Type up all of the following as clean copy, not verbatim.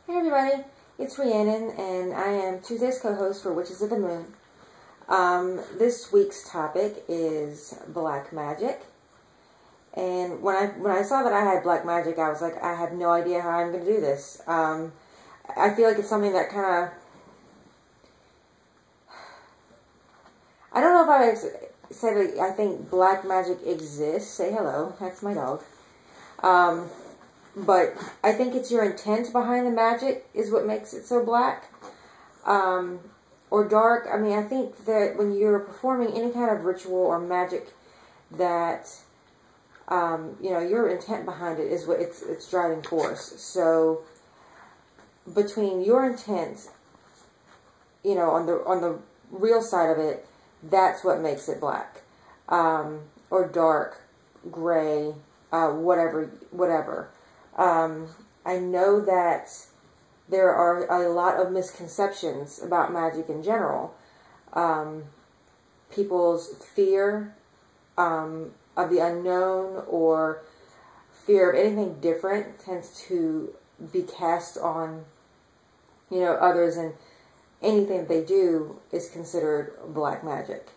Hey everybody, it's Rhiannon, and I am Tuesday's co-host for Witches of the Moon. This week's topic is black magic. And when I saw that I had black magic, I was like, I have no idea how I'm going to do this. I feel like it's something that kind of... I don't know if I said that I think black magic exists. Say hello. That's my dog. But I think it's your intent behind the magic is what makes it so black. Or dark. I mean, I think that when you're performing any kind of ritual or magic that, you know, your intent behind it is what it's driving force. So, between your intent, you know, on the real side of it, that's what makes it black. Or dark, gray, whatever. I know that there are a lot of misconceptions about magic in general. People's fear of the unknown or fear of anything different tends to be cast on, you know, others, and anything that they do is considered black magic.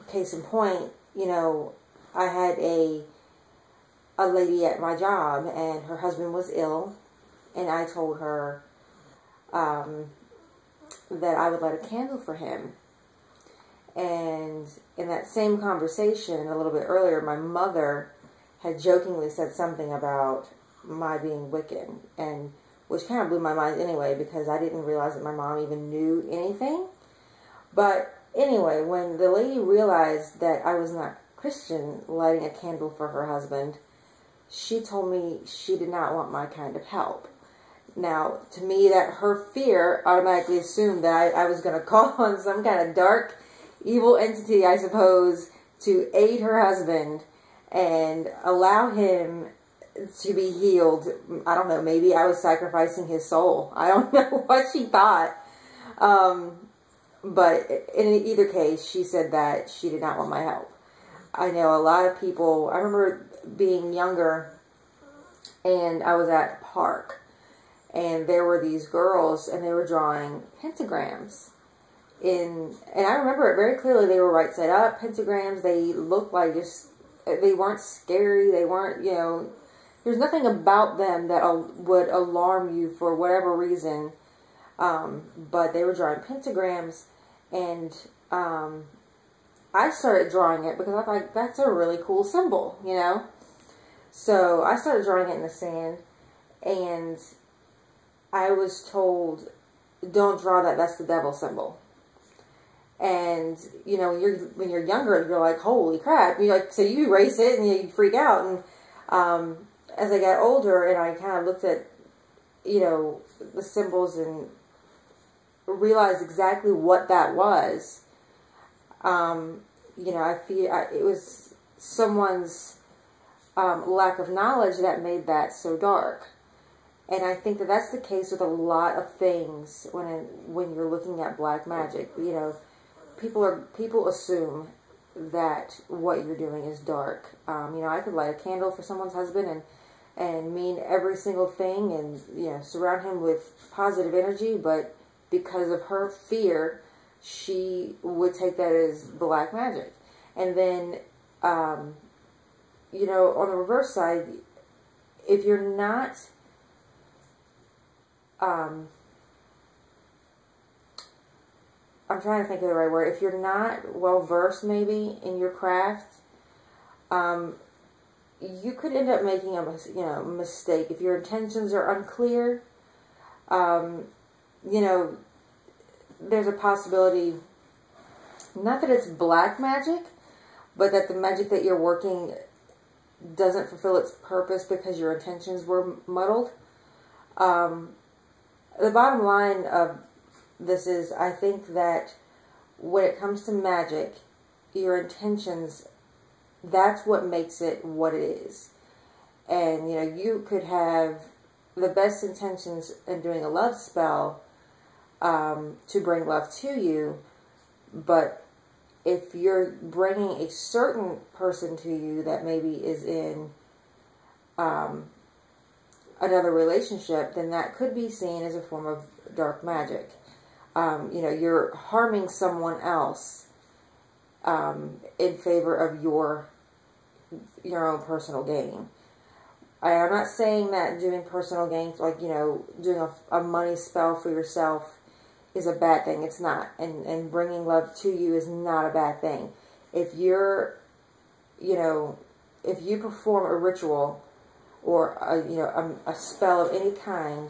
Case in point, you know, I had a lady at my job, and her husband was ill, and I told her that I would light a candle for him. And in that same conversation, a little bit earlier, my mother had jokingly said something about my being Wiccan, and which kind of blew my mind anyway, because I didn't realize that my mom even knew anything. But anyway, when the lady realized that I was not Christian lighting a candle for her husband, she told me she did not want my kind of help. Now, to me, that her fear automatically assumed that I was going to call on some kind of dark, evil entity, I suppose, to aid her husband and allow him to be healed. I don't know, maybe I was sacrificing his soul. I don't know what she thought. But in either case, she said that she did not want my help. I know a lot of people, I remember being younger, and I was at a park, and there were these girls, and they were drawing pentagrams. And I remember it very clearly. They were right side up pentagrams. They looked like they weren't scary. They weren't, you know, there's nothing about them that would alarm you for whatever reason. But they were drawing pentagrams, and I started drawing it because I thought that's a really cool symbol, you know. So I started drawing it in the sand, and I was told, don't draw that, that's the devil symbol. And, you know, when you're younger, you're like, holy crap. You're like, so you erase it and you freak out. And as I got older and I kind of looked at, you know, the symbols and realized exactly what that was, you know, I feel it was someone's lack of knowledge that made that so dark. And I think that that's the case with a lot of things when you're looking at black magic. You know, people assume that what you're doing is dark. You know, I could light a candle for someone's husband and mean every single thing, and, you know, surround him with positive energy, but because of her fear, she would take that as black magic. And then, you know, on the reverse side, if you're not, I'm trying to think of the right word. If you're not well-versed, maybe, in your craft, you could end up making a mistake. If your intentions are unclear, you know, there's a possibility, not that it's black magic, but that the magic that you're working doesn't fulfill its purpose because your intentions were muddled. The bottom line of this is, I think that when it comes to magic, your intentions, that's what makes it what it is. And, you know, you could have the best intentions in doing a love spell to bring love to you, but if you're bringing a certain person to you that maybe is in another relationship, then that could be seen as a form of dark magic. You know, you're harming someone else in favor of your own personal gain. I'm not saying that doing personal gain, like, you know, doing a money spell for yourself is a bad thing. It's not. And bringing love to you is not a bad thing. If you're, you know, if you perform a ritual or a spell of any kind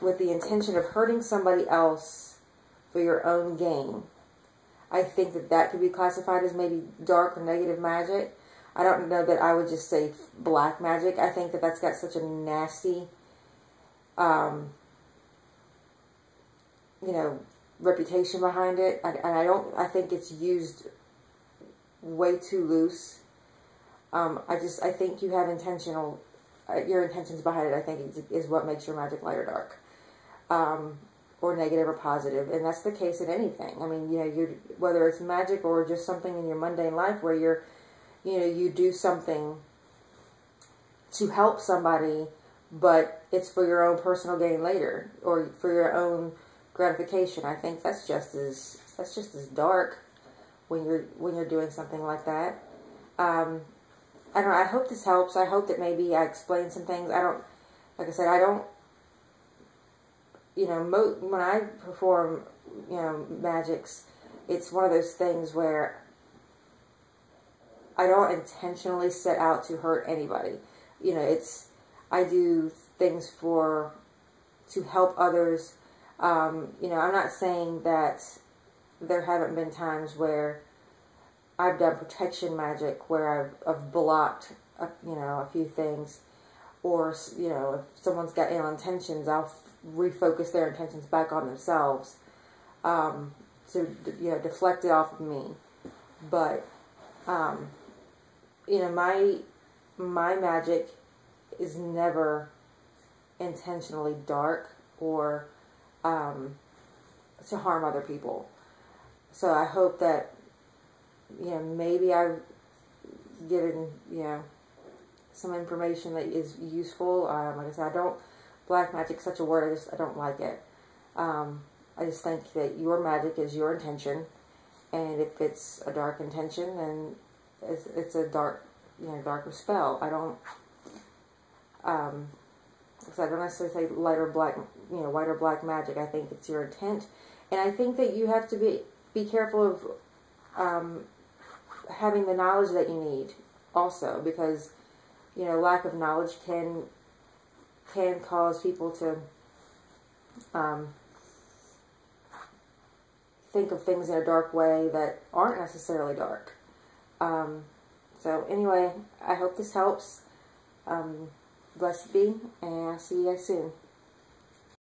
with the intention of hurting somebody else for your own gain, I think that that could be classified as maybe dark or negative magic. I don't know that I would just say black magic. I think that that's got such a nasty, you know, reputation behind it. I think it's used way too loose. I think you have your intentions behind it, I think, is what makes your magic light or dark. Or negative or positive. And that's the case in anything. I mean, you know, whether it's magic or just something in your mundane life where you do something to help somebody, but it's for your own personal gain later, or for your own gratification. I think that's just as dark when you're doing something like that. I don't know. I hope this helps. I hope that maybe I explained some things. Like I said, you know, when I perform, you know, magics, it's one of those things where I don't intentionally set out to hurt anybody. You know, I do things to help others. You know, I'm not saying that there haven't been times where I've done protection magic where I've blocked, you know, a few things, or, you know, if someone's got ill intentions, I'll refocus their intentions back on themselves, to, you know, deflect it off of me. But, you know, my magic is never intentionally dark or to harm other people. So I hope that, you know, maybe I've given, you know, some information that is useful. Like I said, black magic is such a word, I don't like it. I just think that your magic is your intention, and if it's a dark intention, then it's a darker spell. I don't necessarily say light or black, you know, white or black magic. I think it's your intent, and I think that you have to be careful of having the knowledge that you need also, because, you know, lack of knowledge can cause people to think of things in a dark way that aren't necessarily dark. So anyway, I hope this helps. Blessed be, and I'll see you guys soon.